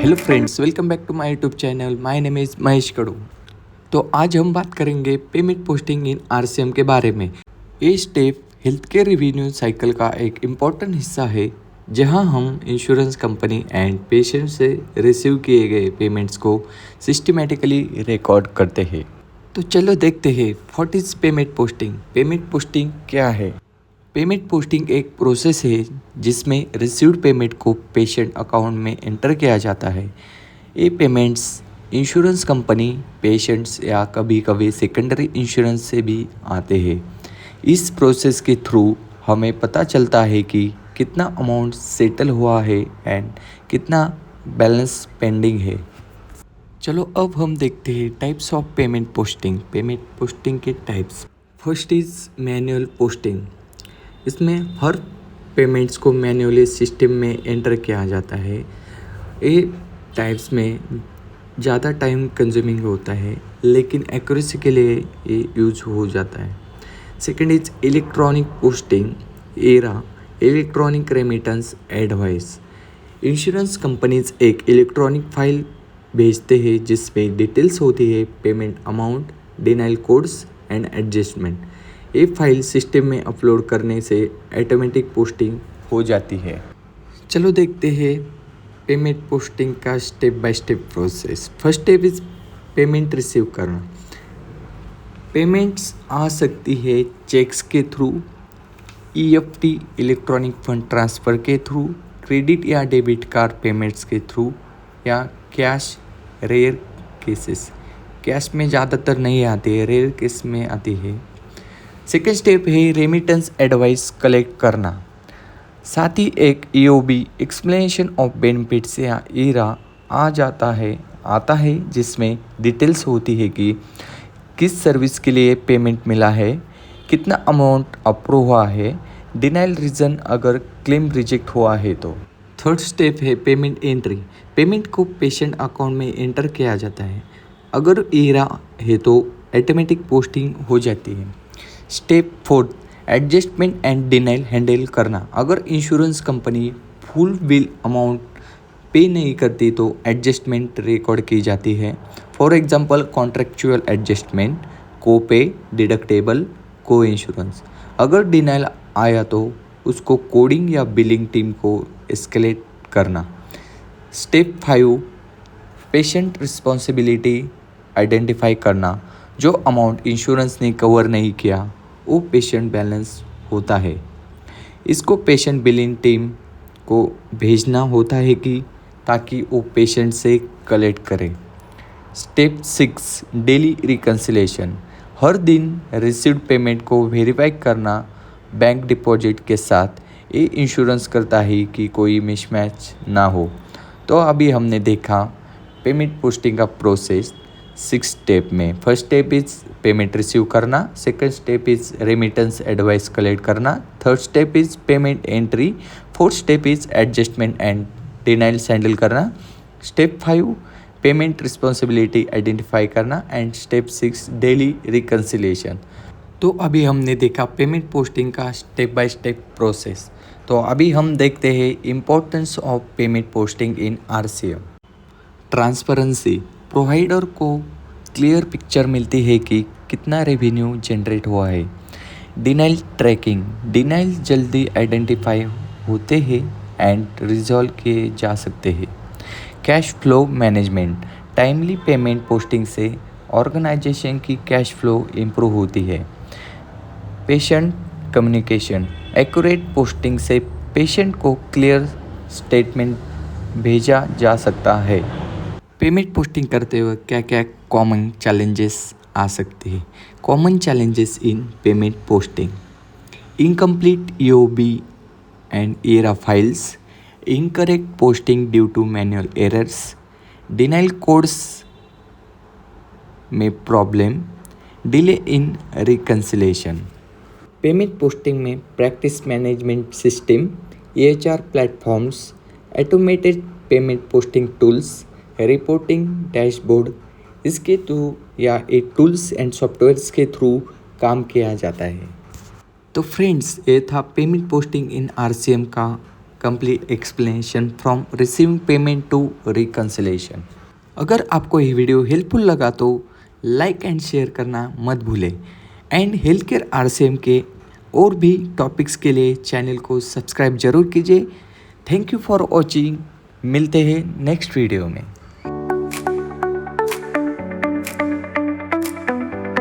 Hello friends, welcome back to my YouTube channel. My name is Mahesh Kadu. तो आज हम बात करेंगे पेमेंट पोस्टिंग इन आरसीएम के बारे में। ये step health care revenue cycle का एक इम्पॉर्टेंट हिस्सा है, जहां हम इंश्योरेंस कंपनी एंड पेशेंट से रिसीव किए गए पेमेंट्स को सिस्टमेटिकली रिकॉर्ड करते हैं। तो चलो देखते हैं what is payment posting. Payment posting क्या है? पेमेंट पोस्टिंग एक प्रोसेस है जिसमें रिसीव्ड पेमेंट को पेशेंट अकाउंट में एंटर किया जाता है। ये पेमेंट्स इंश्योरेंस कंपनी, पेशेंट्स या कभी कभी सेकेंडरी इंश्योरेंस से भी आते हैं। इस प्रोसेस के थ्रू हमें पता चलता है कि कितना अमाउंट सेटल हुआ है एंड कितना बैलेंस पेंडिंग है। चलो अब हम देखते हैं types of payment posting. Payment posting के types. First is manual posting. इसमें हर पेमेंट्स को मैन्युअली सिस्टम में एंटर किया जाता है। ये टाइप्स में ज़्यादा टाइम कंज्यूमिंग होता है, लेकिन एक्यूरेसी के लिए ये यूज हो जाता है। Second is electronic posting era, electronic remittance advice. Insurance companies एक इलेक्ट्रॉनिक फाइल भेजते हैं जिसमें डिटेल्स होती है, payment amount, denial codes and adjustment. ये फाइल सिस्टम में अपलोड करने से ऑटोमेटिक पोस्टिंग हो जाती है। चलो देखते हैं पेमेंट पोस्टिंग का step by step process. First step is payment receive करना। पेमेंट्स आ सकती है चेक्स के through, EFT electronic fund transfer के थ्रू, क्रेडिट या डेबिट कार्ड पेमेंट्स के थ्रू, या कैश। रेयर केसेस कैश में ज़्यादातर नहीं आती है, रेयर केस में आती है। सेकेंड स्टेप है रेमिटेंस एडवाइस कलेक्ट करना। साथ ही एक ईओबी एक्सप्लेनेशन ऑफ बेनिफिट्स या ईरा आता है जिसमें डिटेल्स होती है कि किस सर्विस के लिए पेमेंट मिला है, कितना अमाउंट अप्रूव हुआ है, डिनाइल रीज़न अगर क्लेम रिजेक्ट हुआ है तो। थर्ड स्टेप है पेमेंट एंट्री। पेमेंट को पेशेंट अकाउंट में एंटर किया जाता है। अगर ईरा है तो ऑटोमेटिक पोस्टिंग हो जाती है। Step fourth adjustment and denial handle करना। अगर insurance company full bill amount पे नहीं करती तो एडजस्टमेंट रिकॉर्ड की जाती है। For example contractual adjustment, copay, deductible, को इंश्योरेंस। अगर डिनाइल आया तो उसको कोडिंग या बिलिंग टीम को एस्केलेट करना। स्टेप 5 पेशेंट रिस्पॉन्सिबिलिटी आइडेंटिफाई करना। जो अमाउंट इंश्योरेंस ने कवर नहीं किया वो पेशेंट बैलेंस होता है। इसको पेशेंट बिलिंग टीम को भेजना होता है कि ताकि वो पेशेंट से कलेक्ट करे। Step 6 daily reconciliation. हर दिन रिसीव्ड पेमेंट को वेरीफाई करना बैंक डिपॉजिट के साथ। ये इंश्योरेंस करता है कि कोई मिसमैच ना हो। तो अभी हमने देखा पेमेंट पोस्टिंग का प्रोसेस 6 स्टेप में। First step is payment receive करना, second step is remittance advice collect करना, third step is payment entry, fourth step is adjustment and denials handle करना, स्टेप 5 पेमेंट रिस्पॉन्सिबिलिटी आइडेंटिफाई करना and step 6 daily reconciliation. तो अभी हमने देखा payment posting का step by step process. तो अभी हम देखते हैं importance of payment posting in RCM. Transparency. Provider को क्लियर पिक्चर मिलती है कि कितना रेवेन्यू जनरेट हुआ है। Denial tracking. डिनाइल जल्दी आइडेंटिफाई होते हैं एंड रिजॉल्व किए जा सकते हैं। Cash flow management. Timely payment posting से ऑर्गेनाइजेशन की कैश फ्लो इम्प्रूव होती है। Patient communication. एक्यूरेट पोस्टिंग से पेशेंट को क्लियर स्टेटमेंट भेजा जा सकता है। पेमेंट पोस्टिंग करते वक्त क्या क्या कॉमन चैलेंजेस आ सकते हैं? Common challenges in payment posting: incomplete EOB and ERA files, incorrect posting due to manual errors, denial codes में problem, delay in reconciliation. Payment posting में practice management system, EHR platforms, automated payment posting tools, reporting dashboard, इसके through या एक tools and softwares के through काम किया जाता है। तो फ्रेंड्स, ये था पेमेंट पोस्टिंग इन आरसीएम का complete explanation from receiving payment to reconciliation. अगर आपको ये वीडियो हेल्पफुल लगा तो लाइक एंड शेयर करना मत भूलें एंड हेल्थ केयर RCM के और भी टॉपिक्स के लिए चैनल को सब्सक्राइब जरूर कीजिए। Thank you for watching. मिलते हैं नेक्स्ट वीडियो में।